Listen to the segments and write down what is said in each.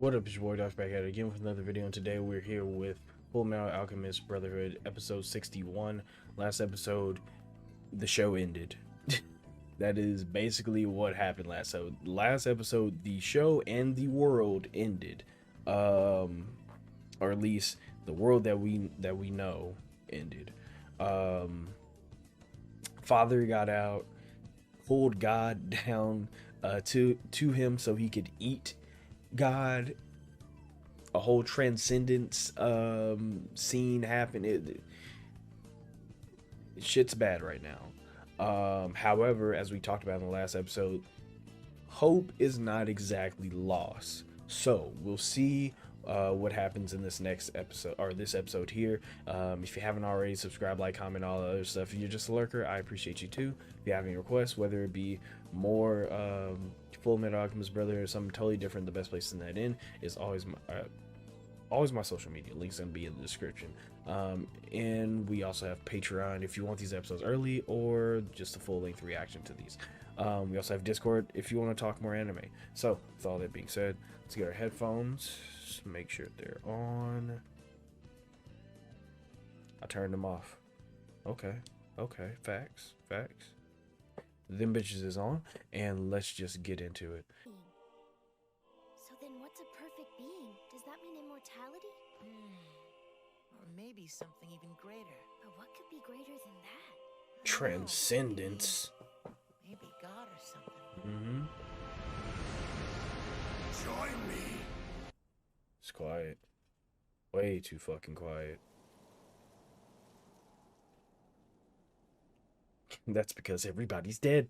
What up, it's your boy Dvrth back at it again with another video, and today we're here with Fullmetal Alchemist Brotherhood episode 61. Last episode, the show ended. That is basically what happened last episode, the show and the world ended. Or at least the world that we know ended. Father got out, pulled God down to him so he could eat God. A whole transcendence scene happened. Shit's bad right now. However, as we talked about in the last episode, hope is not exactly lost. So we'll see what happens in this next episode, or this episode here. If you haven't already, subscribe, like, comment, all the other stuff. If you're just a lurker, I appreciate you too. If you have any requests, whether it be more Fullmetal Alchemist Brother or something totally different, the best place to send that in is always my social media. Links gonna be in the description. And we also have Patreon if you want these episodes early or just a full-length reaction to these. We also have Discord if you want to talk more anime. So with all that being said, let's get our headphones. Just make sure they're on. I turned them off. Okay, facts. Them bitches is on, and let's just get into it. So then what's a perfect being? Does that mean immortality? Or maybe something even greater. But what could be greater than that? Transcendence. Maybe God or something. Mm-hmm. Join me. It's quiet. Way too fucking quiet. That's because everybody's dead.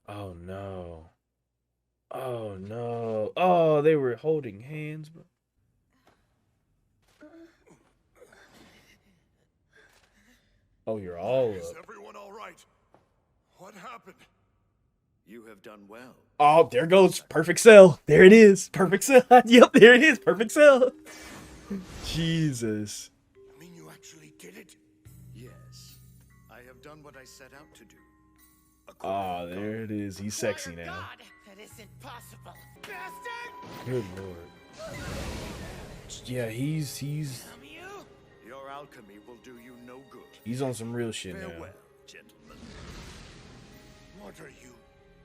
Oh no. Oh no. Oh, they were holding hands, bro. Oh, you're all Is up. everyone all right? What happened? You have done well. Oh, there goes perfect cell. There it is. Perfect cell. Yep, there it is. Perfect cell. Jesus. I mean, you actually did it? Yes. I have done what I set out to do. Oh, there it is. He's sexy now. God, that isn't possible. Bastard! Good lord. Yeah, he's Damn you! Your alchemy will do you no good. he's on some real shit now. Farewell, gentlemen. What are you?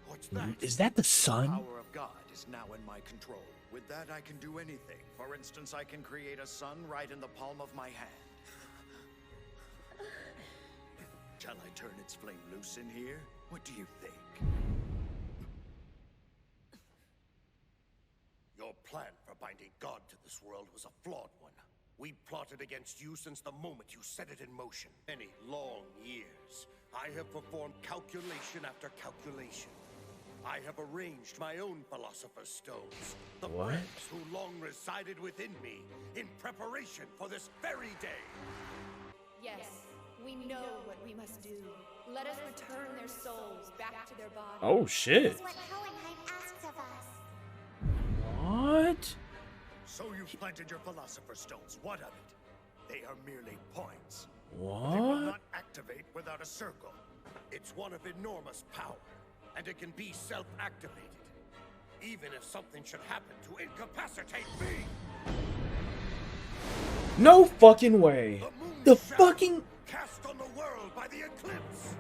What's that? Is that the The sun? power of God is now in my control. With that, I can do anything. For instance, I can create a sun right in the palm of my hand. Shall I turn its flame loose in here? What do you think? Your plan for binding God to this world was a flawed one. We plotted against you since the moment you set it in motion. Many long years, I have performed calculation after calculation. I have arranged my own philosopher's stones, the What? friends who long resided within me, in preparation for this very day. Yes, we know what we must do. Let us return their souls back to their bodies. Oh shit. That's what Hohenheim asks of us. What? So you've planted your philosopher's stones. What of it? They are merely points. They will What? not activate without a circle. It's one of enormous power, and it can be self-activated. Even if something should happen to incapacitate me. No fucking way. moon The shadow fucking cast on the world by the eclipse.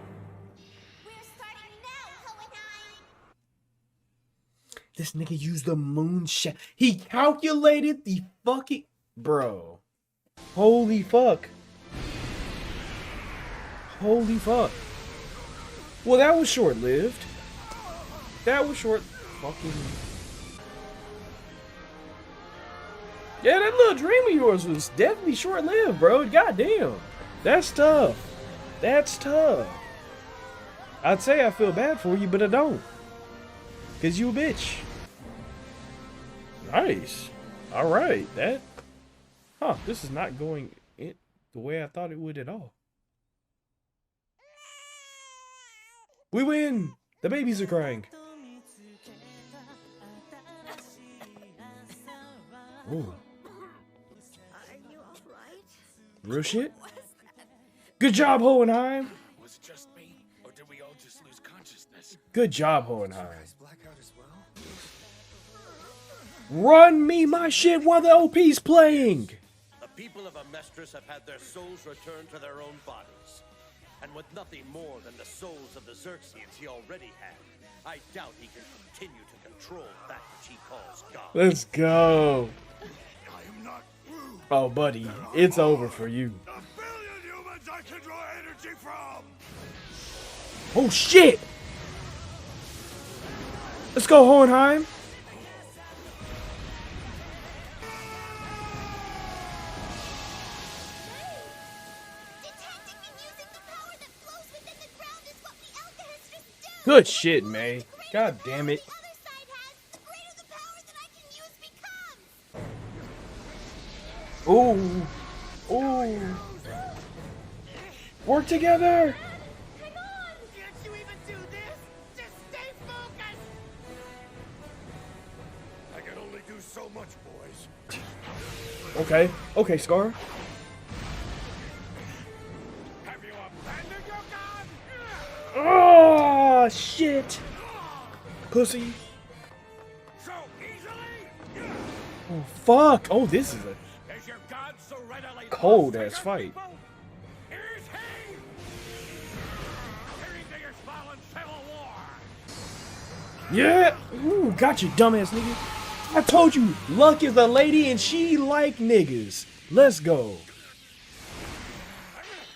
We're starting now, Hohenheim! this nigga used the moon shot. He calculated the fucking bro. Holy fuck. Holy fuck. Well, that was short-lived. That was short fucking. Yeah, that little dream of yours was definitely short-lived, bro. Goddamn. That's tough. That's tough. I'd say I feel bad for you, but I don't. Cause you a bitch. Nice. Alright, that. Huh, this is not going in the way I thought it would at all. We win! The babies are crying. Ooh. Are you alright? Real shit? Good job, Hohenheim. Was it just me, or did we all just lose consciousness? Good job, Hohenheim. Blackout as well? Run me my shit while the OP's playing. The people of Amestris have had their souls returned to their own bodies. And with nothing more than the souls of the Xerxians he already had, I doubt he can continue to control that which he calls God. Let's go. I am not rude. Oh, buddy, it's over for you. A billion humans I can draw energy from. Oh, shit. Let's go, Hohenheim. Detecting and using the power that flows within the ground is what we alchemists do. Good shit, May. God damn it. The other side has, the greater the power that I can use becomes. Ooh. Ooh. Work together. Hang on! Can't you even do this? Just stay focused! I can only do so much, boys. Okay. Okay, Scar. Have you abandoned your God? Oh, shit. Pussy. So easily? Oh, fuck. Oh, this is a Is your God so readily cold lost to ass your fight. people? Here's he! Heading to your fallen civil war! Yeah. Ooh, got you, dumbass nigga. I told you, Luck is a lady and she like niggas. Let's go.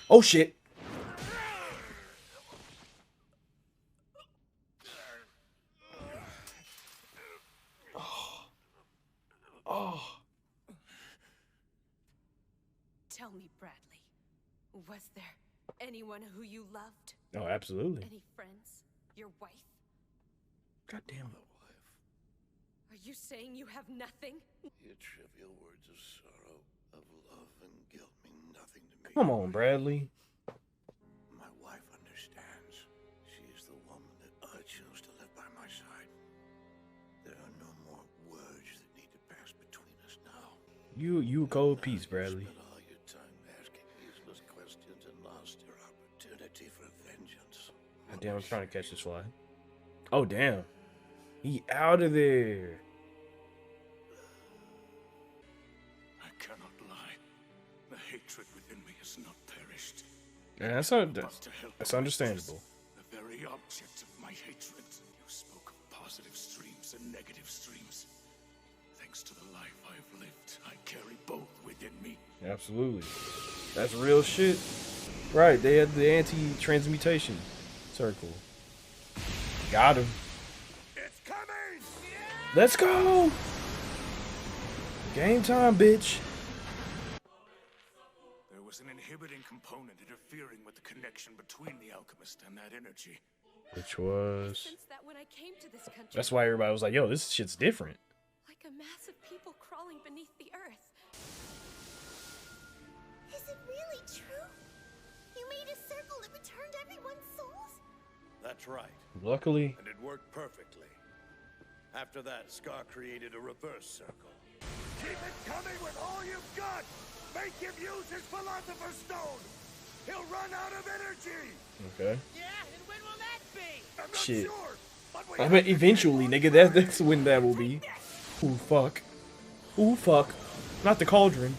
Oh, shit. Oh. Tell me, Bradley, was there anyone who you loved? Oh, absolutely. Any friends? Your wife? Goddamn. Are you saying you have nothing? Your trivial words of sorrow, of love and guilt mean nothing to me. Come on, Bradley. My wife understands. She is the woman that I chose to live by my side. There are no more words that need to pass between us now. You a cold piece, Bradley. Spent all your time asking useless questions and lost your opportunity for vengeance. God damn, I'm trying to catch this fly. Oh, damn. He out of there. I cannot lie. The hatred within me has not perished. Yeah, that's understandable. The very object of my hatred. You spoke of positive streams and negative streams. Thanks to the life I've lived, I carry both within me. Absolutely. That's real shit. Right, they had the anti-transmutation circle. Got him. It's coming! Let's go! Game time, bitch. There was an inhibiting component interfering with the connection between the alchemist and that energy. Which was... Since that when I came to this country, That's why everybody was like, yo, this shit's different. like a mass of people crawling beneath the earth. Is it really true? You made a circle that returned everyone's souls? That's right. Luckily, And it worked perfectly. After that, Scar created a reverse circle. Keep it coming with all you've got! Make him use his Philosopher's Stone! He'll run out of energy! okay. Yeah, and when will that be? I'm not Shit. sure, but we I have bet to eventually, get nigga, that's when that will be. Ooh, fuck. Ooh, fuck. Not the cauldron.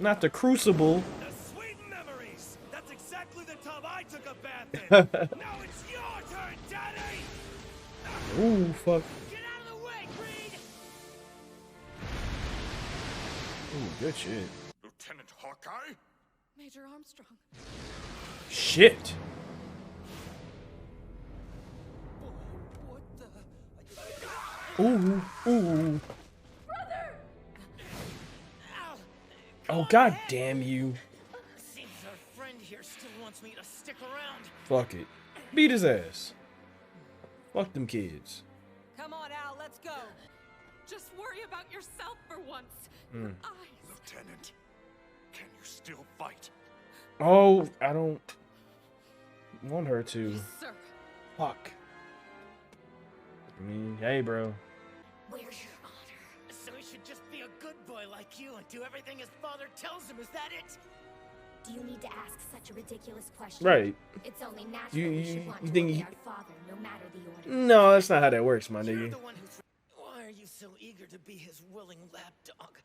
Not the crucible. the sweet memories! That's exactly the tub I took a bath in! Now it's your turn, Daddy! Ooh, fuck. Get out of the way, Creed! Ooh, good shit. Lieutenant Hawkeye? Major Armstrong. Shit. What the? Ooh, ooh. Ow! Oh, god damn you. Seems our friend here still wants me to stick around. Fuck it. Beat his ass. Fuck them kids. Come on, Al, let's go. Just worry about yourself for once. Your eyes. Lieutenant, can you still fight? Oh, I don't want her to. Sir. Fuck. I mean, hey, bro. Where's your honor? So he should just be a good boy like you and do everything his father tells him, is that it? Do you need to ask such a ridiculous question? Right. It's only natural You- we you- should want you to think obey he- our father, no matter the order. No, that's not how that works, my You're nigga. the one who's... Why are you so eager longer to be his willing lapdog.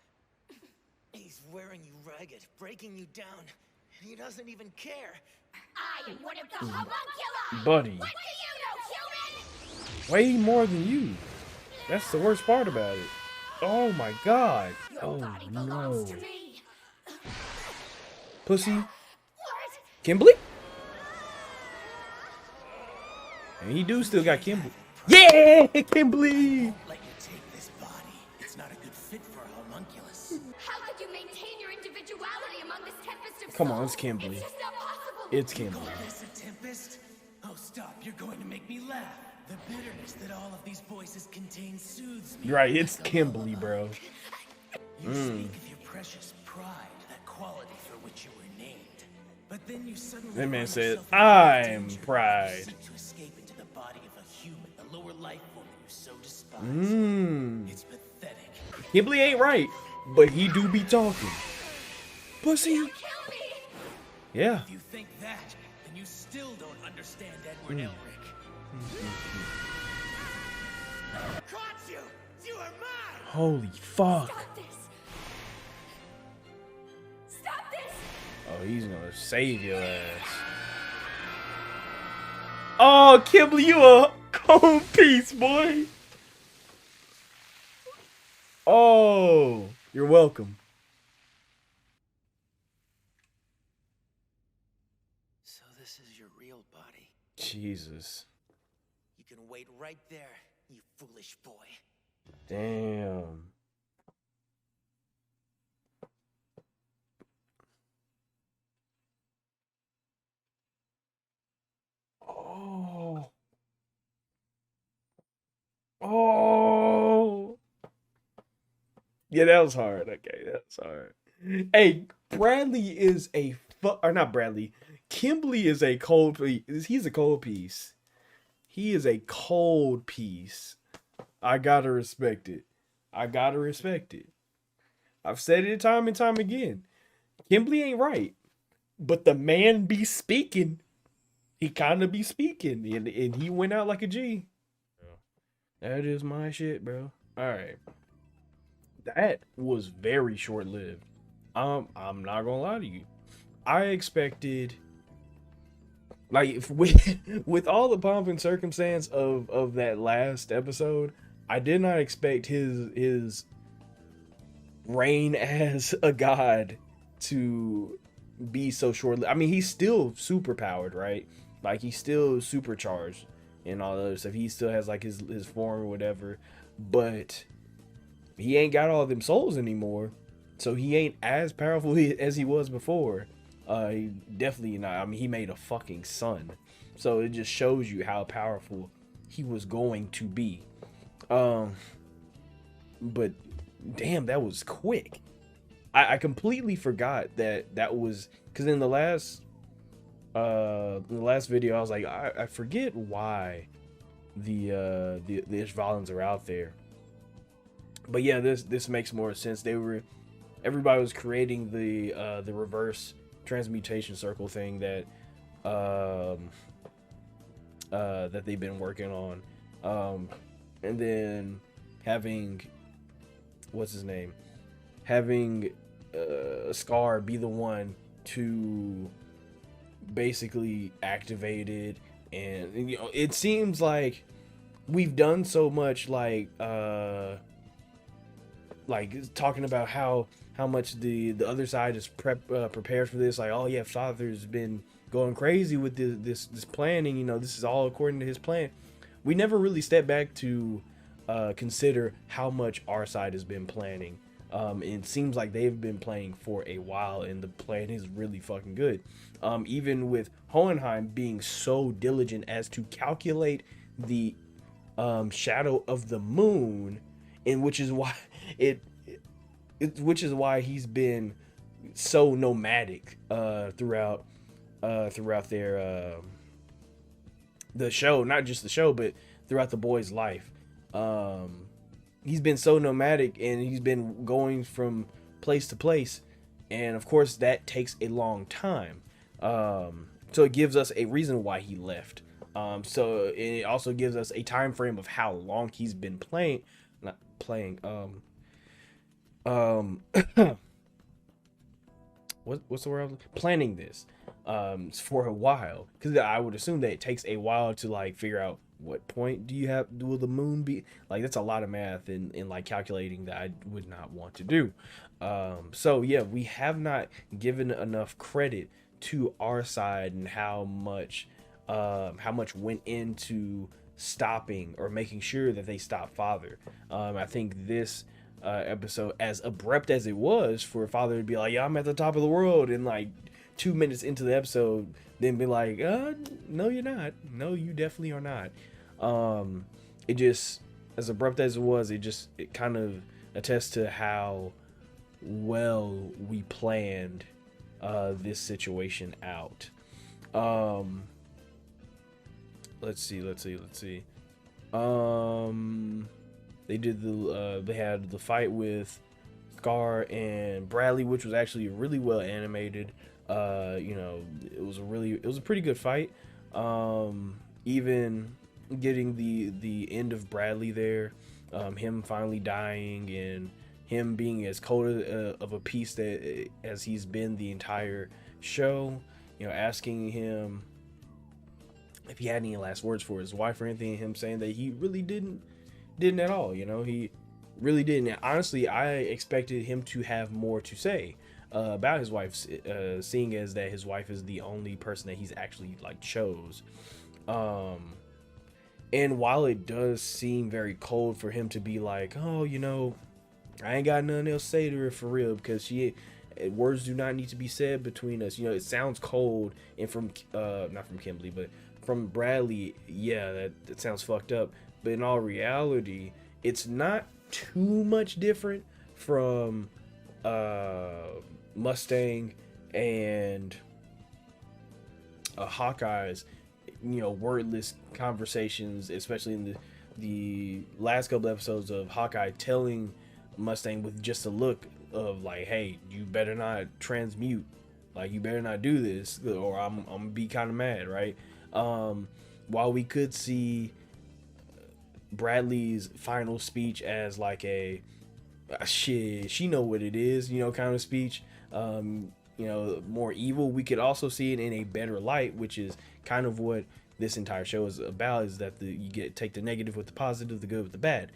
He's wearing you ragged, breaking you down, and he doesn't even care. I am one of the homunculi! Buddy. What do you know, human? Way more than you. That's the worst part about it. Oh my god. Your Oh body no. belongs to me. Pussy. What? Kimblee? And he do still got Kimblee. Yeah, Kimblee. Let you take this body. It's not a good fit for a homunculus. How could you maintain your individuality among this tempest of Come on, souls? it's Kimblee. It's just not possible. It's Call Kimblee. this a tempest? Oh, stop. You're going to make me laugh. The bitterness that all of these voices contain soothes me. Right, it's like a Kimblee, lullaby. bro. You speak of your precious pride, that quality for which you were named. But then you suddenly That man find said, yourself in "I'm danger. pride." You seek to escape into the body of a human, the lower life form you so despise. It's pathetic. Kimblee ain't right, but he do be talking. Pussy. Kill me! Yeah. If you think that, then you still don't understand Edward Elric. Caught you! You are mine! Holy fuck. Stop this! Stop this! Oh, he's gonna save your ass. Oh, Kimblee, you a cold piece, boy. Oh, you're welcome. So this is your real body. Jesus. You can wait right there, you foolish boy. Damn. Oh. Oh. Yeah, that was hard. Okay, that's hard. Hey, Bradley is a or not Bradley. Kimblee is a cold piece. He's a cold piece. He is a cold piece. I gotta respect it. I gotta respect it. I've said it time and time again. Kimblee ain't right, but the man be speaking. He kind of be speaking, and he went out like a G. That is my shit, bro. All right, that was very short lived. I'm not gonna lie to you. I expected, like, with all the pomp and circumstance of that last episode, I did not expect his reign as a god to be so short. I mean, he's still super powered, right? Like, he's still supercharged and all that other stuff. He still has like his form or whatever, but he ain't got all them souls anymore, so he ain't as powerful as he was before. He definitely not. I mean, he made a fucking son, so it just shows you how powerful he was going to be. But damn, that was quick. I completely forgot that was, because in the last video I was like, I forget why the Ishvalans are out there. But yeah, this makes more sense. Everybody was creating the reverse transmutation circle thing that that they've been working on, and then having Scar be the one to basically activate it. And you know, it seems like we've done so much like talking about how much the other side is prepared for this. Like, oh yeah, Father's been going crazy with this planning. You know, this is all according to his plan. We never really step back to consider how much our side has been planning. It seems like they've been playing for a while, and the plan is really fucking good. Even with Hohenheim being so diligent as to calculate the shadow of the moon, and which is why he's been so nomadic throughout their the show, not just the show, but throughout the boy's life. He's been so nomadic, and he's been going from place to place, and of course that takes a long time. So it gives us a reason why he left. So it also gives us a time frame of how long he's been not playing. Um, what's the word? Planning this for a while, because I would assume that it takes a while to like figure out what point will the moon be. Like that's a lot of math in like calculating that I would not want to do. So yeah, we have not given enough credit to our side and how much went into stopping or making sure that they stop Father. I think this episode, as abrupt as it was for Father to be like, yeah, I'm at the top of the world, and like 2 minutes into the episode then be like, no you're not, no you definitely are not. It just, as abrupt as it was, it kind of attests to how well we planned this situation out. Let's see. They had the fight with Scar and Bradley, which was actually really well animated. It was a pretty good fight. Even getting the end of Bradley there, him finally dying and him being as cold of a piece as he's been the entire show. Asking him if he had any last words for his wife or anything, and him saying that he really didn't at all. He really didn't. Honestly, I expected him to have more to say about his wife, seeing as that his wife is the only person that he's actually like chose. And while it does seem very cold for him to be like, oh, I ain't got nothing else to say to her for real, because words do not need to be said between us. It sounds cold, and from not from Kimblee, but from Bradley, yeah, that sounds fucked up. But in all reality, it's not too much different from Mustang and Hawkeye's, wordless conversations, especially in the last couple episodes of Hawkeye telling Mustang with just a look of like, hey, you better not transmute, like you better not do this, or I'm gonna be kind of mad, right? While we could see Bradley's final speech as like a shit, she know what it is, kind of speech, more evil, we could also see it in a better light, which is kind of what this entire show is about, is that take the negative with the positive, the good with the bad.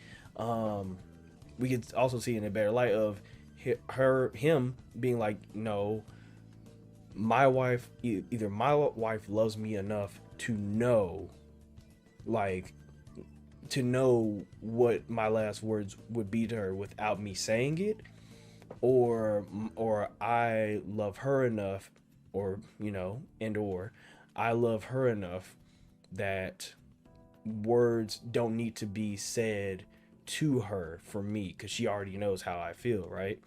We could also see in a better light of him being like, no, my wife, either my wife loves me enough to know what my last words would be to her without me saying it, or I love her enough, or I love her enough that words don't need to be said to her for me, because she already knows how I feel, right?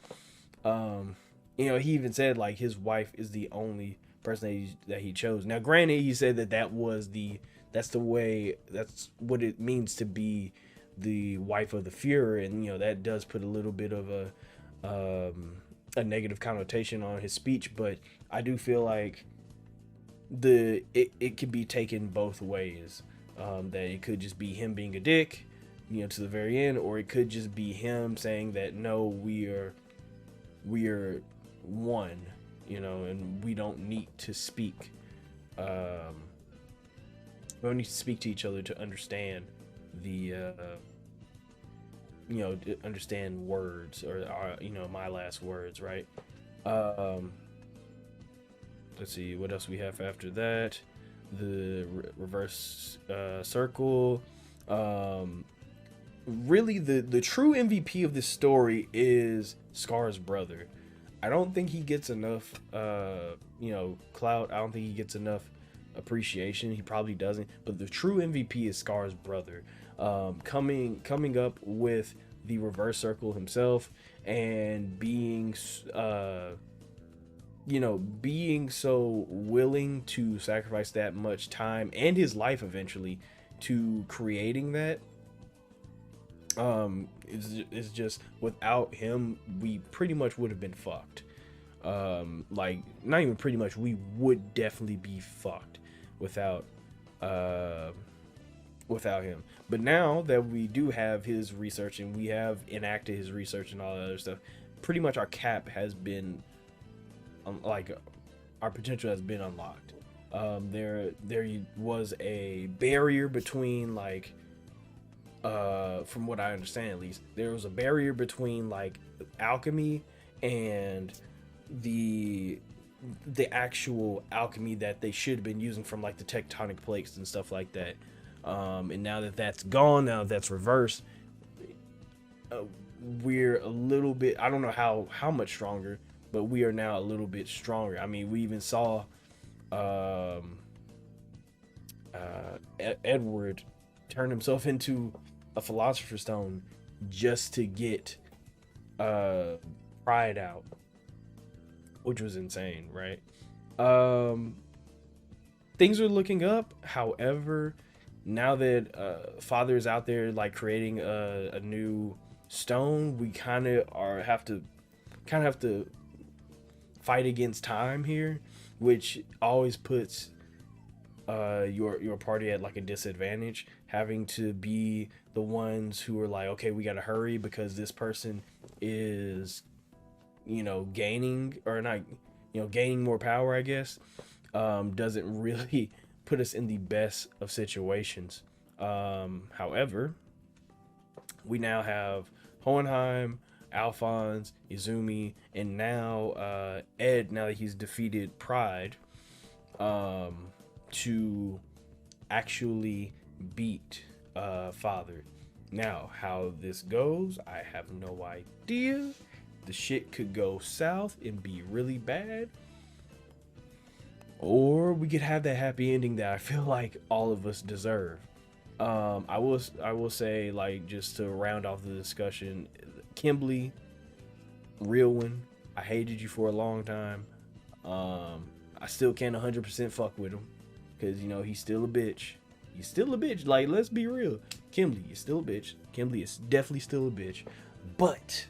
He even said like his wife is the only person that he chose. Now granted, he said that's what it means to be the wife of the Fuhrer, and that does put a little bit of a negative connotation on his speech, but I do feel like it could be taken both ways. That it could just be him being a dick, to the very end, or it could just be him saying that no, we are one, and we don't need to speak. We don't need to speak to each other to understand understand words, or my last words, right? Let's see what else we have after that. The reverse circle. Really, the true MVP of this story is Scar's brother. I don't think he gets enough clout. I don't think he gets enough appreciation. He probably doesn't, but the true MVP is Scar's brother, coming up with the reverse circle himself, and being so willing to sacrifice that much time and his life eventually to creating that. It's just, without him, we pretty much would have been fucked. Like, not even pretty much, we would definitely be fucked without without him. But now that we do have his research and we have enacted his research and all that other stuff, pretty much our cap has been like our potential has been unlocked. There was a barrier between like from what I understand at least, there was a barrier between like alchemy and the actual alchemy that they should have been using from like the tectonic plates and stuff like that. And now that that's gone, now that's reversed, we're a little bit, I don't know how much stronger, but we are now a little bit stronger. I mean, we even saw Edward turn himself into a philosopher's stone just to get pride out, which was insane, right? Things are looking up. However, now that Father is out there like creating a new stone, we kind of have to fight against time here, which always puts your party at like a disadvantage, having to be the ones who are like, okay, we gotta hurry because this person is, you know, gaining or not, you know, gaining more power, I guess. Doesn't really put us in the best of situations. However, we now have Hohenheim, Alphonse, Izumi, and now Ed, now that he's defeated Pride, to actually beat Father. Now, how this goes, I have no idea. The shit could go south and be really bad, or we could have that happy ending that I feel like all of us deserve. I will say, like, just to round off the discussion, Kimblee, real one. I hated you for a long time. I still can't 100% fuck with him because, you know, he's still a bitch. He's still a bitch. Like, let's be real. Kimblee is still a bitch. Kimblee is definitely still a bitch. But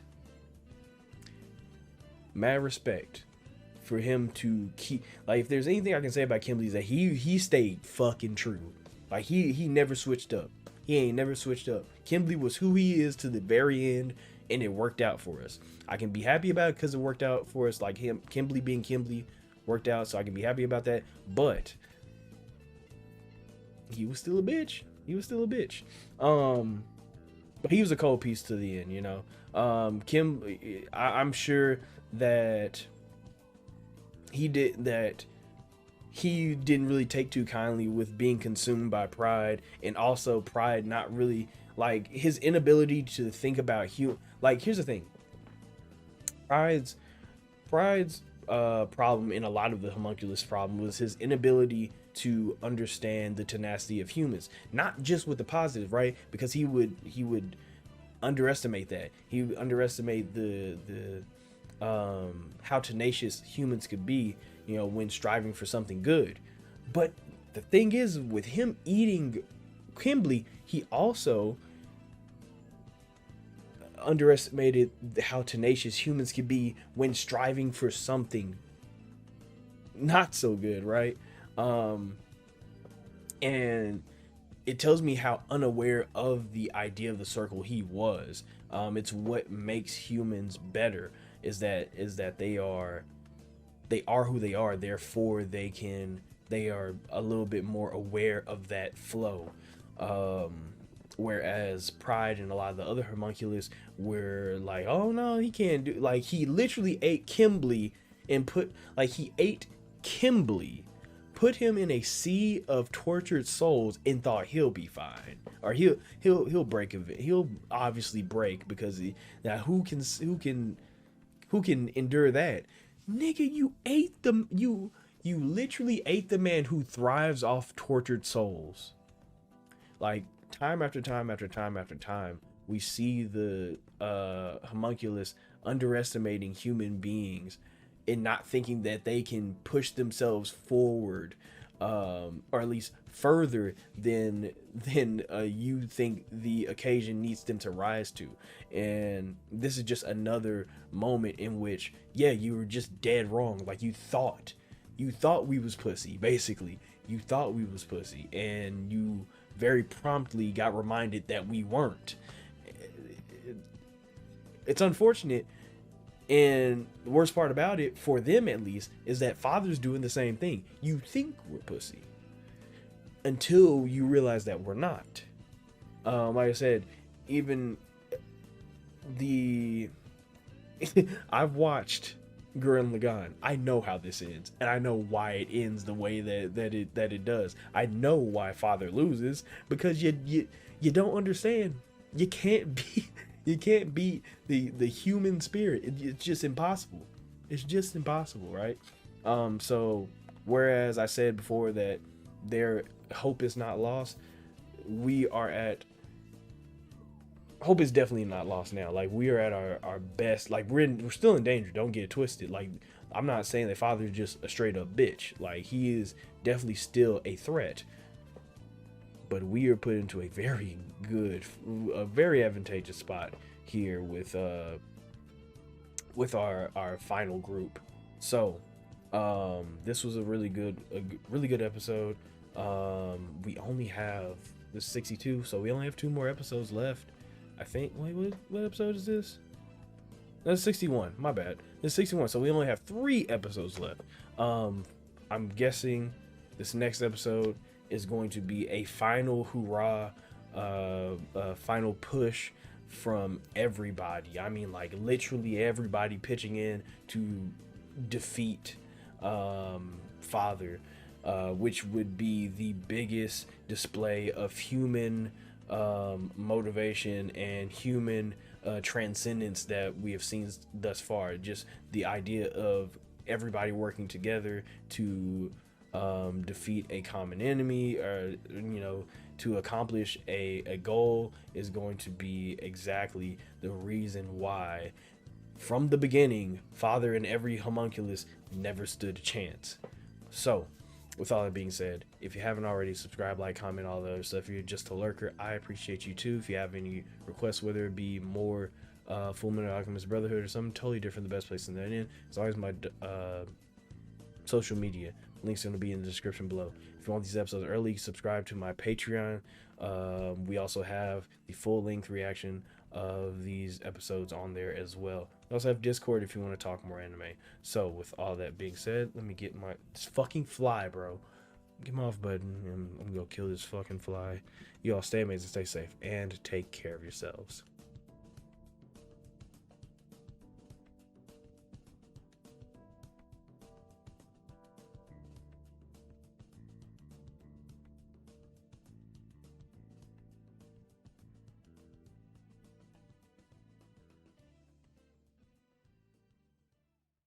mad respect for him to keep, like, if there's anything I can say about Kimblee is that he stayed fucking true. Like, he never switched up. He ain't never switched up. Kimblee was who he is to the very end, and it worked out for us. I can be happy about it because it worked out for us. Like, Kimblee being Kimblee worked out, so I can be happy about that. But he was still a bitch. He was still a bitch. But he was a cold piece to the end, you know. I'm sure that he didn't really take too kindly with being consumed by Pride, and also Pride not really, like, his inability to think about like, here's the thing. Pride's problem in a lot of the homunculus problem was his inability to understand the tenacity of humans, not just with the positive, right? Because he would underestimate that. He would underestimate the how tenacious humans could be, you know, when striving for something good. But the thing is, with him eating Kimblee, he also underestimated how tenacious humans could be when striving for something not so good, right? And it tells me how unaware of the idea of the circle he was. It's what makes humans better, is that they are who they are, therefore they are a little bit more aware of that flow. Whereas Pride and a lot of the other homunculus were like, oh no, he can't do, like, he literally ate Kimblee and ate Kimblee, put him in a sea of tortured souls, and thought he'll be fine, or he'll break of it. He'll obviously break because now who can endure that? Nigga, you ate them. You literally ate the man who thrives off tortured souls. Like, time after time after time after time, we see the homunculus underestimating human beings and not thinking that they can push themselves forward, or at least further than you think the occasion needs them to rise to. And this is just another moment in which, yeah, you were just dead wrong. Like, you thought we was pussy, basically. You thought we was pussy, and you very promptly got reminded that we weren't. It's unfortunate, and the worst part about it, for them at least, is that Father's doing the same thing. You think we're pussy until you realize that we're not. Like I said, even the I've watched Gurren Lagann. I know how this ends, and I know why it ends the way that it does. I know why Father loses, because you don't understand. You can't beat the human spirit. It's just impossible. It's just impossible, right? So whereas I said before that their hope is not lost, hope is definitely not lost now. Like, we are at our best. Like, we're still in danger. Don't get it twisted. Like, I'm not saying that Father is just a straight up bitch. Like, he is definitely still a threat. But we are put into a very very advantageous spot here with our final group. So, this was a really good episode. We only have this 62, so we only have 2 more episodes left. I think. Wait, what episode is this? That's 61. My bad. It's 61. So we only have 3 episodes left. I'm guessing this next episode is going to be a final hoorah, final push from everybody. I mean, like, literally everybody pitching in to defeat Father, which would be the biggest display of human motivation and human transcendence that we have seen thus far. Just the idea of everybody working together to defeat a common enemy, or to accomplish a goal, is going to be exactly the reason why from the beginning Father and every homunculus never stood a chance. So with all that being said, if you haven't already, subscribe, like, comment, all the other stuff. If you're just a lurker, I appreciate you too. If you have any requests, whether it be more Fullmetal Alchemist Brotherhood or something totally different, the best place to that in is always my social media. Links are going to be in the description below. If you want these episodes early, subscribe to my Patreon. We also have the full-length reaction of these episodes on there as well. We also have Discord if you want to talk more anime. So with all that being said, let me get this fucking fly, bro. Get my off button, and I'm gonna go kill this fucking fly. You all stay amazing, stay safe, and take care of yourselves.